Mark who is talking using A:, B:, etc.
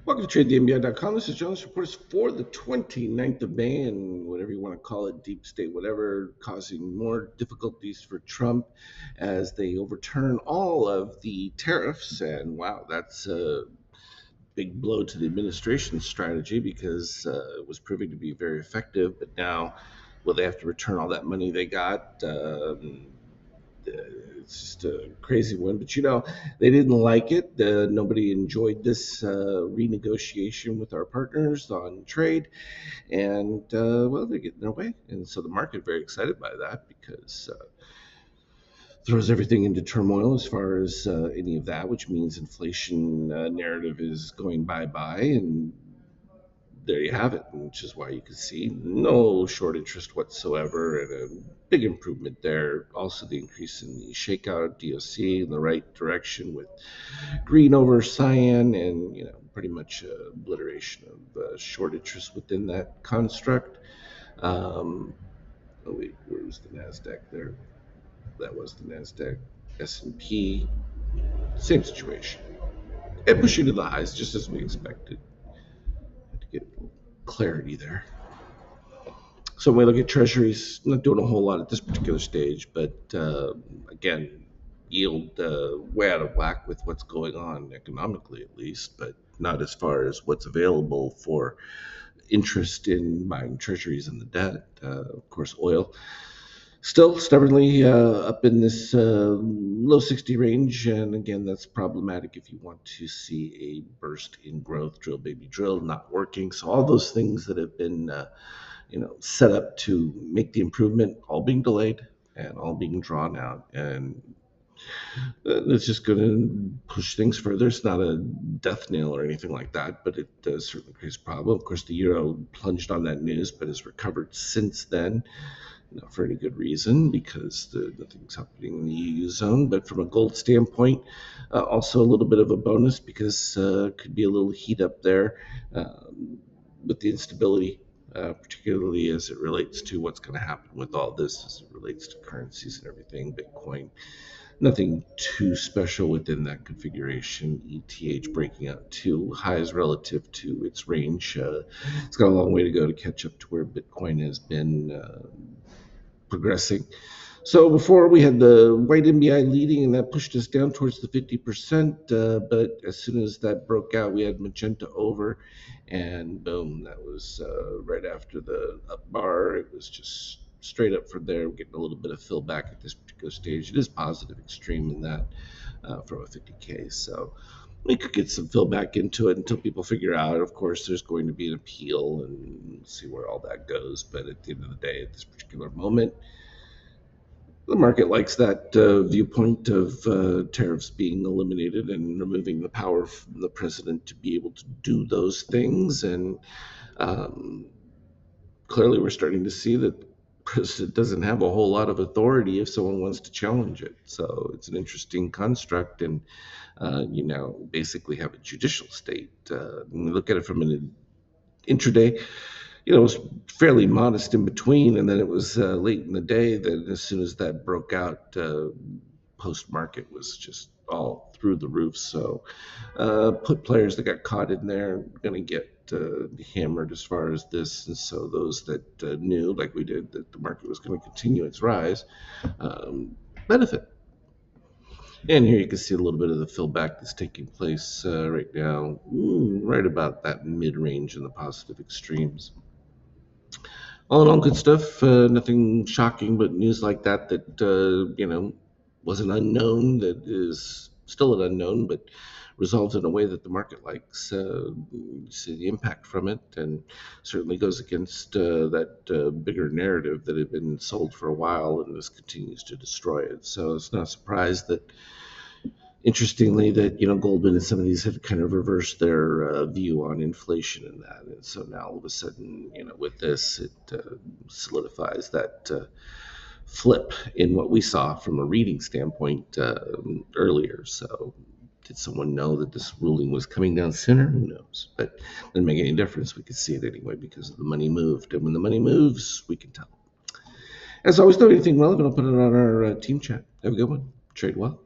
A: Welcome to TradeTheNBI.com. This is Jonas Reports for the 29th of May, and whatever you want to call it, deep state, whatever, causing more difficulties for Trump as they overturn all of the tariffs. And wow, that's a big blow to the administration's strategy because it was proving to be very effective. But now, will they have to return all that money they got? It's just a crazy one. But they didn't like it. Nobody enjoyed this renegotiation with our partners on trade, and well, they're getting their way, and so the market very excited by that because throws everything into turmoil as far as any of that, which means inflation narrative is going bye-bye, and there you have it, which is why you can see no short interest whatsoever and a big improvement there. Also, the increase in the shakeout DOC in the right direction with green over cyan, and pretty much obliteration of short interest within that construct. Oh wait, where was the Nasdaq there? That was the Nasdaq. S&P, same situation. It pushing to the highs just as we expected. Had to get clarity there. So when we look at treasuries, not doing a whole lot at this particular stage, but again, yield way out of whack with what's going on economically, at least, but not as far as what's available for interest in buying treasuries and the debt. Of course, oil still stubbornly up in this low 60 range, and again, that's problematic if you want to see a burst in growth. Drill baby drill not working. So all those things that have been set up to make the improvement, all being delayed and all being drawn out, and it's just going to push things further. It's not a death nail or anything like that, but it does certainly create a problem. Of course, the euro plunged on that news, but has recovered since then. Not for any good reason, because nothing's happening in the EU zone. But from a gold standpoint, also a little bit of a bonus because could be a little heat up there with the instability, particularly as it relates to what's going to happen with all this as it relates to currencies and everything. Bitcoin, nothing too special within that configuration. ETH breaking out to highs relative to its range. It's got a long way to go to catch up to where Bitcoin has been progressing. So before we had the white NBI leading, and that pushed us down towards the 50%. But as soon as that broke out, we had magenta over, and boom, that was right after the up bar. It was just straight up from there. We're getting a little bit of fill back at this particular stage. It is positive extreme in that from a 50K. So we could get some fill back into it until people figure out. Of course, there's going to be an appeal, and we'll see where all that goes. But at the end of the day, at this particular moment, the market likes that viewpoint of tariffs being eliminated and removing the power from the president to be able to do those things. And clearly, we're starting to see that the president doesn't have a whole lot of authority if someone wants to challenge it. So it's an interesting construct, and you now basically have a judicial state. When we look at it from an intraday, it was fairly modest in between, and then it was late in the day that as soon as that broke out, post-market was just all through the roof. So put players that got caught in there are going to get hammered as far as this, and so those that knew, like we did, that the market was going to continue its rise benefit. And here you can see a little bit of the fill back that's taking place right now, right about that mid-range in the positive extremes. All in all, good stuff. Nothing shocking, but news like that was an unknown, that is still an unknown, but resolved in a way that the market likes. You see the impact from it, and certainly goes against that bigger narrative that had been sold for a while, and this continues to destroy it. So it's not a surprise that, interestingly, that Goldman and some of these have kind of reversed their view on inflation and that, and so now all of a sudden, with this, it solidifies that flip in what we saw from a reading standpoint earlier. So did someone know that this ruling was coming down sooner? Who knows? But it didn't make any difference. We could see it anyway because the money moved, and when the money moves, we can tell. As always, though, anything relevant, I'll put it on our team chat. Have a good one. Trade well.